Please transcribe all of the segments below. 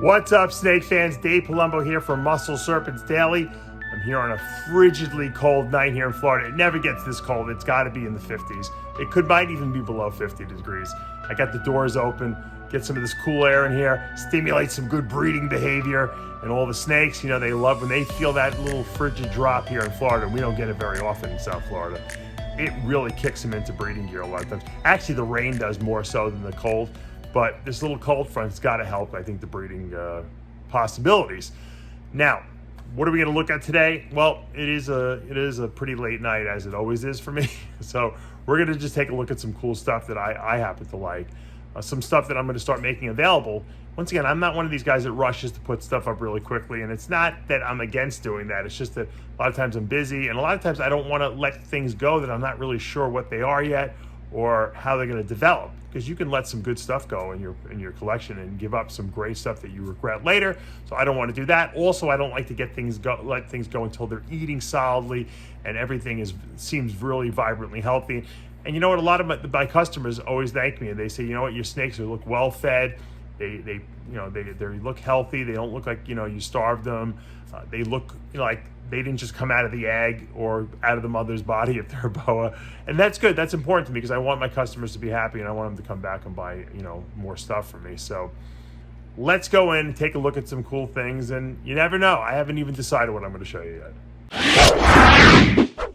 What's up, snake fans? Dave Palumbo here for Muscle Serpents Daily. I'm here on a frigidly cold night here in Florida. It never gets this cold. It's got to be in the 50s. It might even be below 50 degrees. I got the doors open, get some of this cool air in here, stimulate some good breeding behavior. And all the snakes, you know, they love when they feel that little frigid drop here in Florida. We don't get it very often in South Florida. It really kicks them into breeding gear a lot of times. Actually, the rain does more so than the cold. But this little cold front's got to help, I think, the breeding possibilities. Now, what are we going to look at today? Well, it is a pretty late night, as it always is for me. So we're going to just take a look at some cool stuff that I happen to like. Some stuff that I'm going to start making available. Once again, I'm not one of these guys that rushes to put stuff up really quickly, and it's not that I'm against doing that. It's just that a lot of times I'm busy, and a lot of times I don't want to let things go that I'm not really sure what they are yet or how they're going to develop, because you can let some good stuff go in your collection and give up some great stuff that you regret later. So I don't want to do that. Also, I don't like to let things go until they're eating solidly and everything seems really vibrantly healthy. And you know what? A lot of my customers always thank me, and they say, you know what, your snakes look well fed. They look healthy. They don't look like, you know, you starved them. They look, you know, like they didn't just come out of the egg or out of the mother's body if they're a boa. And that's good. That's important to me because I want my customers to be happy and I want them to come back and buy, you know, more stuff from me. So let's go in and take a look at some cool things. And you never know. I haven't even decided what I'm going to show you yet.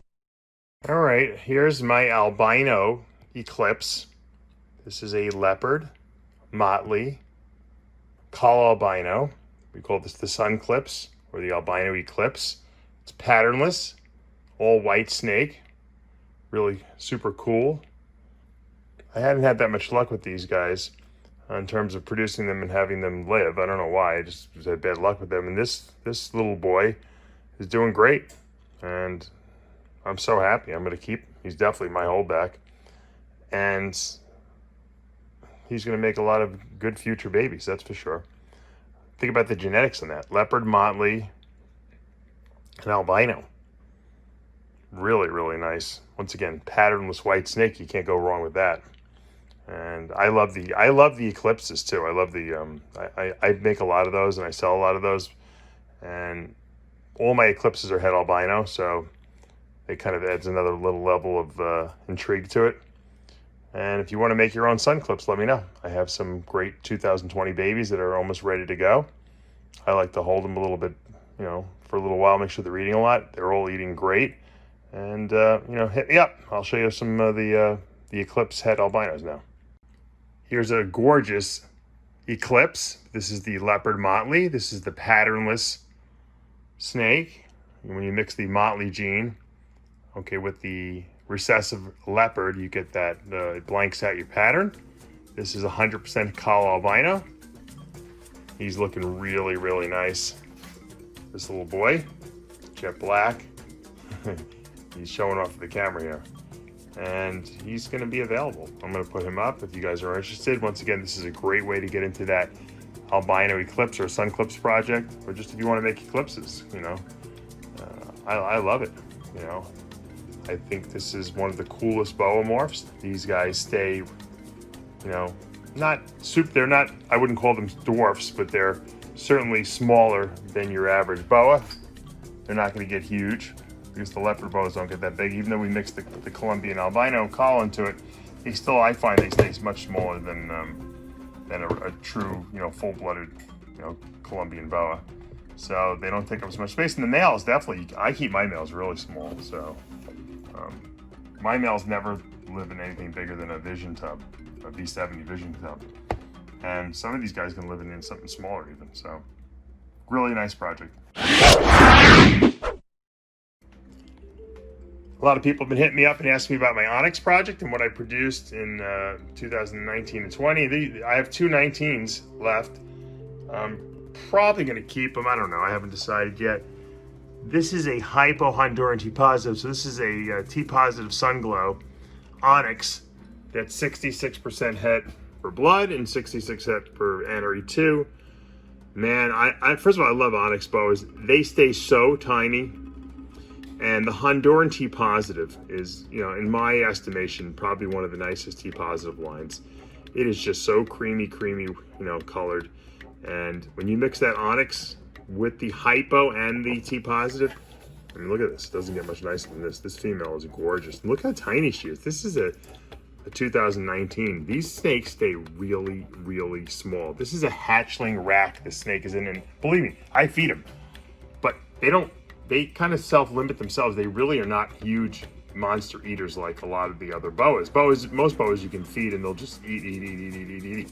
All right, here's my Albino Eclipse. This is a leopard, motley, call albino. We call this the Sun Clips or the Albino Eclipse. It's patternless, all white snake, really super cool. I haven't had that much luck with these guys in terms of producing them and having them live. I don't know why, I just had bad luck with them. And this little boy is doing great, and I'm so happy. I'm going to keep him. He's definitely my holdback, and he's going to make a lot of good future babies, that's for sure. Think about the genetics on that. Leopard, motley, and albino. Really, really nice. Once again, patternless white snake. You can't go wrong with that. And I love the eclipses too. I love the I make a lot of those and I sell a lot of those. And all my eclipses are het albino, so it kind of adds another little level of intrigue to it. And if you want to make your own sun clips, let me know. I have some great 2020 babies that are almost ready to go. I like to hold them a little bit, you know, for a little while, make sure they're eating a lot. They're all eating great. And, you know, hit me up. I'll show you some of the Eclipse het albinos now. Here's a gorgeous Eclipse. This is the leopard motley. This is the patternless snake. And when you mix the motley gene, okay, with the recessive leopard, you get that it blanks out your pattern. This is 100% call albino. He's looking really, really nice. This little boy, jet black. He's showing off the camera here, and he's going to be available. I'm going to put him up if you guys are interested. Once again, this is a great way to get into that albino eclipse or sun clips project, or just if you want to make eclipses. You know, I love it. You know, I think this is one of the coolest boa morphs. These guys stay, you know, they're not, I wouldn't call them dwarfs, but they're certainly smaller than your average boa. They're not going to get huge because the leopard boas don't get that big. Even though we mix the Colombian albino call into it, I find they stay much smaller than a true, you know, full-blooded, you know, Colombian boa. So they don't take up as much space. And the males, definitely, I keep my males really small. So my males never live in anything bigger than a vision tub, a V70 vision tub. And some of these guys can live in something smaller even. So really nice project. A lot of people have been hitting me up and asking me about my Onyx project and what I produced in 2019 and 20. I have two 19s left. I'm probably going to keep them. I don't know. I haven't decided yet. This is a hypo-Honduran T-positive. So this is a T-positive sun glow Onyx that's 66% het for blood and 66 het for NRE2. Man, first of all, I love Onyx boas. They stay so tiny. And the Honduran T-positive is, you know, in my estimation, probably one of the nicest T-positive lines. It is just so creamy, you know, colored. And when you mix that onyx with the hypo and the T positive, I mean, look at this. It doesn't get much nicer than this. This female is gorgeous. And look how tiny she is. This is a 2019. These snakes stay really, really small. This is a hatchling rack this snake is in. And believe me, I feed them. But they kind of self-limit themselves. They really are not huge monster eaters like a lot of the other boas. Most boas you can feed and they'll just eat.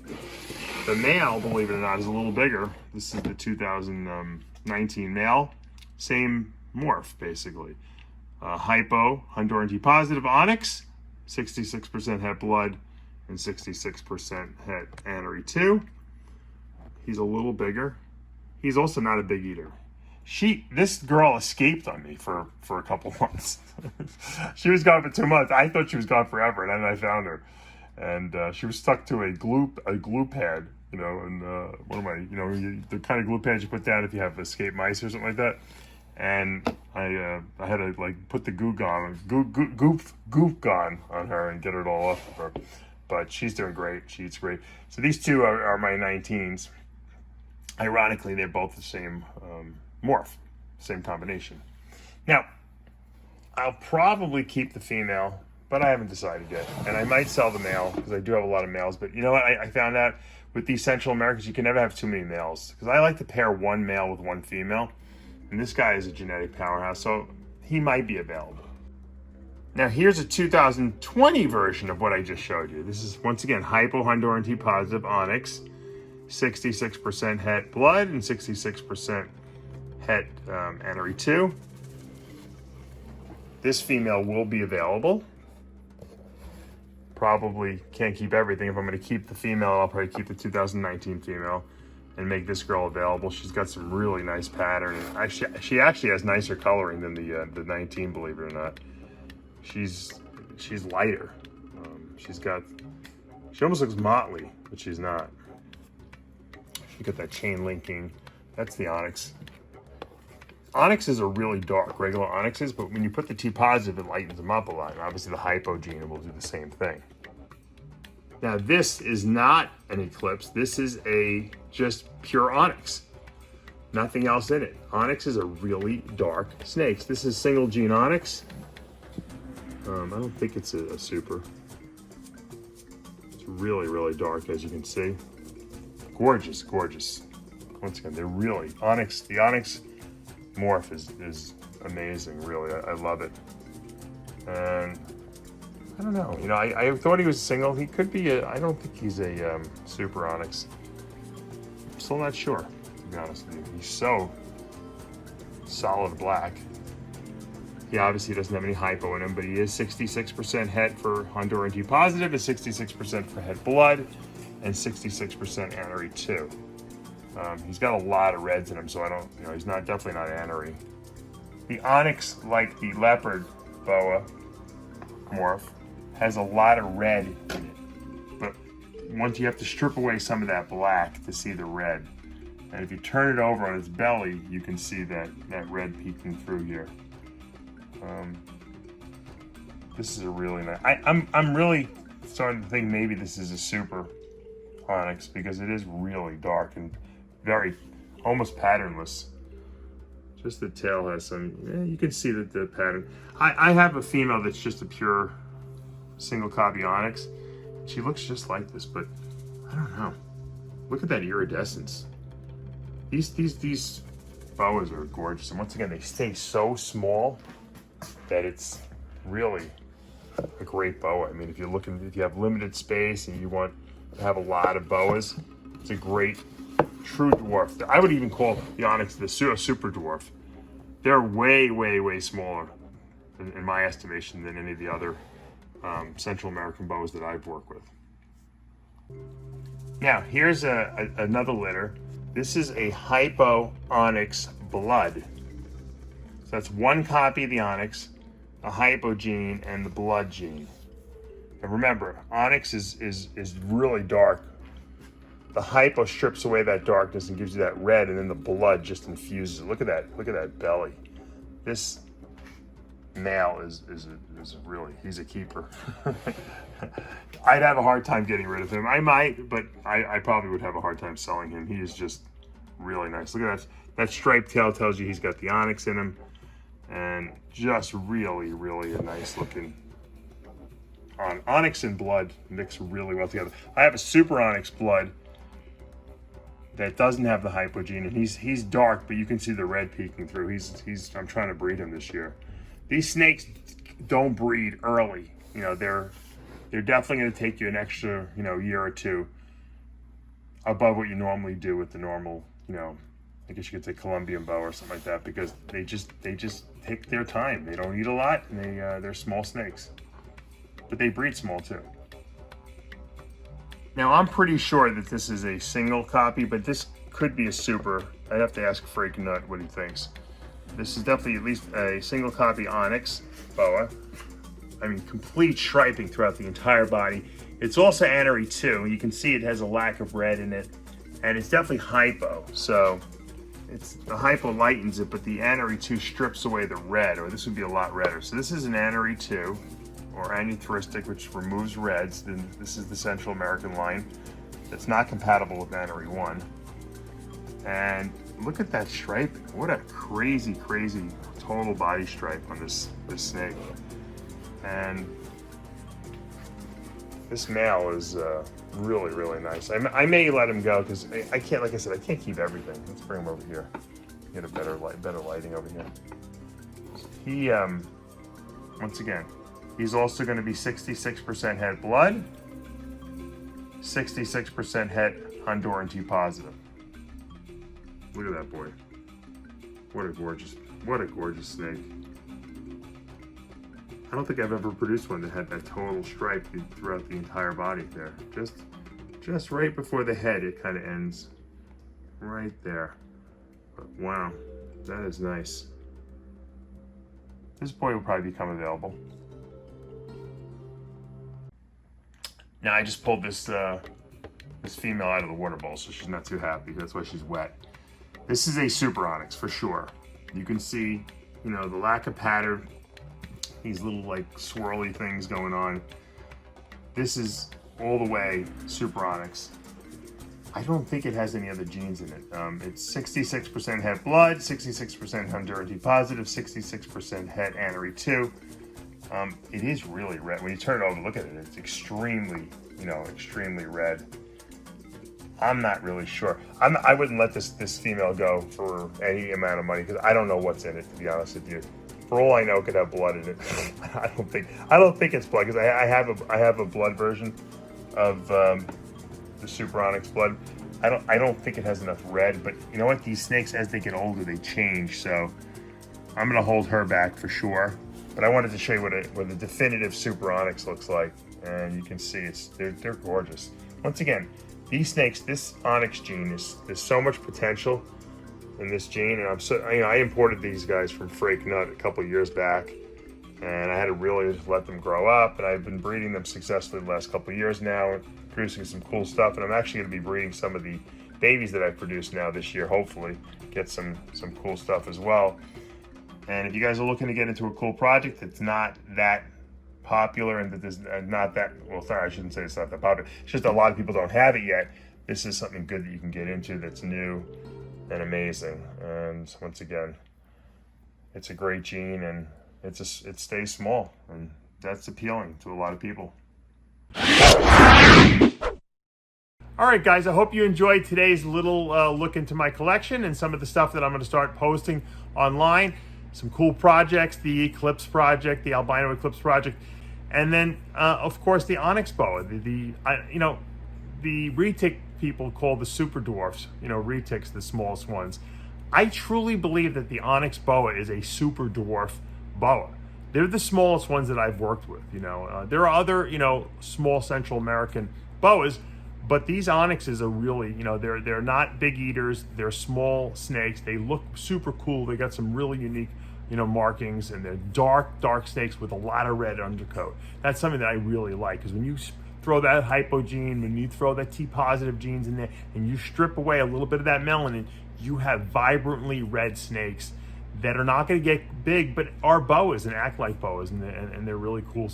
The male, believe it or not, is a little bigger. This is the 2019 male. Same morph, basically. Hypo, Honduran T positive, onyx, 66% het blood, and 66% het anery 2. He's a little bigger. He's also not a big eater. This girl escaped on me for a couple months. She was gone for 2 months. I thought she was gone forever, and then I found her. And she was stuck to a glue pad, you know, and the kind of glue pads you put down if you have escaped mice or something like that. And I had to like put the goof gone on her and get it all off of her. But she's doing great. She eats great. So these two are my 19s. Ironically, they're both the same morph, same combination. Now, I'll probably keep the female, but I haven't decided yet. And I might sell the male because I do have a lot of males. But you know what? I found out with these Central Americans, you can never have too many males because I like to pair one male with one female. And this guy is a genetic powerhouse, so he might be available. Now here's a 2020 version of what I just showed you. This is, once again, hypo Honduran T positive onyx, 66% het blood and 66% het anery 2. This female will be available. Probably can't keep everything. If I'm going to keep the female, I'll probably keep the 2019 female and make this girl available. She's got some really nice pattern. And she actually has nicer coloring than the 19, believe it or not. She's lighter. She almost looks motley, but she's not. She got that chain linking. That's the onyx. Onyxes are really dark, regular onyxes, but when you put the T positive, it lightens them up a lot. And obviously the hypo gene will do the same thing. Now this is not an eclipse. This is just pure onyx. Nothing else in it. Onyxes are really dark snakes. This is single gene onyx. I don't think it's a super. It's really, really dark, as you can see. Gorgeous, gorgeous. Once again, they're really onyx. The onyx morph is amazing. Really, I love it. And I don't know. You know, I thought he was single. He could be I don't think he's a super onyx. I'm still not sure, to be honest with you. He's so solid black. He obviously doesn't have any hypo in him, but he is 66% het for Honduran T positive, is 66% for het blood, and 66% anery 2. He's got a lot of reds in him, so he's definitely not anery. The onyx, like the leopard boa morph, has a lot of red in it. But once you have to strip away some of that black to see the red. And if you turn it over on its belly, you can see that red peeking through here. This is a really nice. I'm really starting to think maybe this is a super onyx because it is really dark and very almost patternless. Just the tail has some. You can see that the pattern. I have a female that's just a pure single copy onyx. She looks just like this, but I don't know. Look at that iridescence. These boas are gorgeous, and once again, they stay so small that it's really a great boa. I mean, if you have limited space and you want to have a lot of boas, it's a great true dwarf. I would even call the onyx the super dwarf. They're way, way, way smaller, in my estimation, than any of the other Central American boas that I've worked with. Now, here's another litter. This is a hypo onyx blood. So that's one copy of the onyx, a hypo gene, and the blood gene. And remember, onyx is really dark. The hypo strips away that darkness and gives you that red, and then the blood just infuses it. Look at that belly. This male is really, he's a keeper. I'd have a hard time getting rid of him. I might, but I probably would have a hard time selling him. He is just really nice. Look at that. That striped tail tells you he's got the onyx in him, and just really, really a nice looking onyx and blood mix really well together. I have a super onyx blood that doesn't have the hypogene, and he's dark, but you can see the red peeking through. I'm trying to breed him this year. These snakes don't breed early. You know, they're definitely going to take you an extra, you know, year or two above what you normally do with the normal, you know, I guess you could say Colombian boa or something like that, because they just take their time. They don't eat a lot, and they're small snakes, but they breed small too. Now, I'm pretty sure that this is a single copy, but this could be a super. I'd have to ask Frank Nutt what he thinks. This is definitely at least a single copy Onyx boa. I mean, complete striping throughout the entire body. It's also anery too. You can see it has a lack of red in it, and it's definitely hypo. So the hypo lightens it, but the anery 2 strips away the red, or this would be a lot redder. So this is an anery 2, or anutheristic, which removes reds. Then this is the Central American line that's not compatible with anery 1. And look at that stripe. What a crazy, crazy total body stripe on this snake. And this male is really, really nice. I may let him go because I can't, like I said, I can't keep everything. Let's bring him over here. Get a better lighting over here. He, once again, he's also going to be 66% het blood, 66% het Honduran T positive. Look at that boy. What a gorgeous snake. I don't think I've ever produced one that had that total stripe throughout the entire body there. Just right before the head, it kind of ends right there. But wow, that is nice. This boy will probably become available. Now I just pulled this female out of the water bowl, so she's not too happy. That's why she's wet. This is a super onyx for sure. You can see, you know, the lack of pattern, these little like swirly things going on. This is all the way super onyx. I don't think it has any other genes in it. It's 66% het blood, 66% Honduran T positive, 66% het anery 2. It is really red. When you turn it over, look at it. It's extremely, you know, extremely red. I'm not really sure. I wouldn't let this female go for any amount of money because I don't know what's in it, to be honest with you. For all I know, it could have blood in it. I don't think it's blood because I have a blood version of the Super Onyx blood. I don't think it has enough red, but you know what? These snakes, as they get older, they change. So I'm gonna hold her back for sure. But I wanted to show you what a definitive Super Onyx looks like, and you can see they're gorgeous. Once again, these snakes, this Onyx gene there's so much potential in this gene, and I imported these guys from Frank Nutt a couple years back, and I had to really just let them grow up, and I've been breeding them successfully the last couple of years now, and producing some cool stuff, and I'm actually going to be breeding some of the babies that I've produced now this year, hopefully, get some cool stuff as well. And if you guys are looking to get into a cool project that's not that popular and that there's not that, well, sorry, I shouldn't say it's not that popular, it's just a lot of people don't have it yet, this is something good that you can get into that's new and amazing. And once again, it's a great gene, and it stays small, and that's appealing to a lot of people. All right, guys, I hope you enjoyed today's little look into my collection and some of the stuff that I'm going to start posting online. Some cool projects, the Eclipse Project, the Albino Eclipse Project, and then, of course, the Onyx Boa. The retic people call the super dwarfs, retics, the smallest ones. I truly believe that the Onyx Boa is a super dwarf boa. They're the smallest ones that I've worked with. There are other, small Central American boas, but these onyxes are really, they're not big eaters. They're small snakes. They look super cool. They got some really unique, markings, and they're dark snakes with a lot of red undercoat. That's something that I really like, because when you throw that hypo gene, when you throw that T positive genes in there, and you strip away a little bit of that melanin, you have vibrantly red snakes that are not going to get big, but are boas and act like boas, and they're really cool.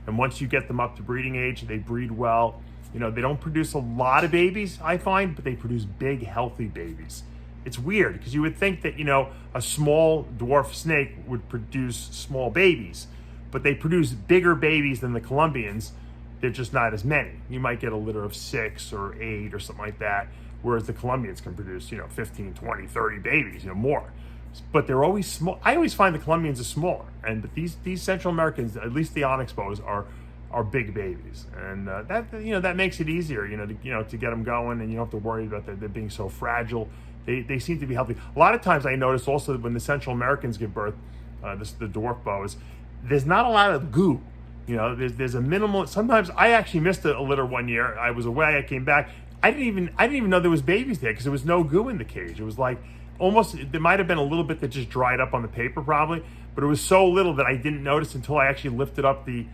And once you get them up to breeding age, they breed well. You know, they don't produce a lot of babies, I find, but they produce big, healthy babies. It's weird because you would think that, you know, a small dwarf snake would produce small babies, but they produce bigger babies than the Colombians. They're just not as many. You might get a litter of 6 or 8 or something like that, whereas the Colombians can produce, you know, 15, 20, 30 babies, you know, more. But they're always small. I always find the Colombians are smaller, but these Central Americans, at least the Onyx boas, are big babies, and that makes it easier, to get them going, and you don't have to worry about they're being so fragile. They seem to be healthy. A lot of times I notice also when the Central Americans give birth, the dwarf boas, there's not a lot of goo. There's a minimal. Sometimes I actually missed a litter one year. I was away. I came back. I didn't even know there was babies there because there was no goo in the cage. It was like almost, there might have been a little bit that just dried up on the paper probably, but it was so little that I didn't notice until I actually lifted up the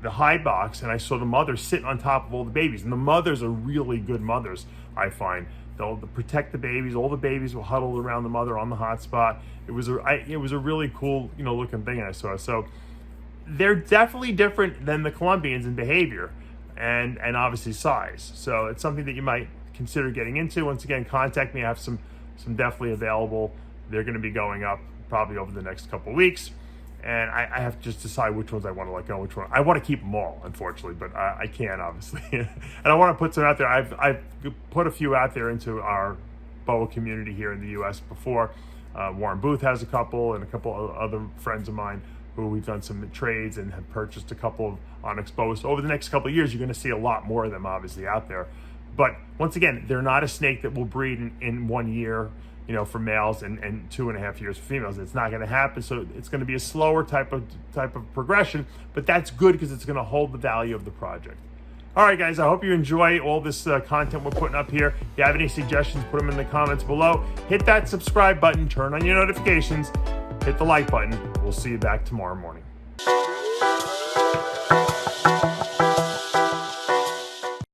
hide box and I saw the mothers sitting on top of all the babies. And the mothers are really good mothers, I find. They'll protect the babies. All the babies will huddle around the mother on the hot spot. It was a really cool, looking thing I saw. So they're definitely different than the Colombians in behavior and obviously size. So it's something that you might consider getting into. Once again, contact me. I have some definitely available. They're going to be going up probably over the next couple of weeks. And I have to just decide which ones I want to let go, which one. I want to keep them all, unfortunately, but I can't, obviously. And I want to put some out there. I've put a few out there into our boa community here in the U.S. before. Warren Booth has a couple, and a couple of other friends of mine who we've done some trades and have purchased a couple of Onyx boas. Over the next couple of years, you're going to see a lot more of them, obviously, out there. But once again, they're not a snake that will breed in 1 year, for males and 2.5 years for females. It's not going to happen. So it's going to be a slower type of progression, but that's good because it's going to hold the value of the project. All right, guys, I hope you enjoy all this content we're putting up here. If you have any suggestions, put them in the comments below. Hit that subscribe button, turn on your notifications, hit the like button. We'll see you back tomorrow morning.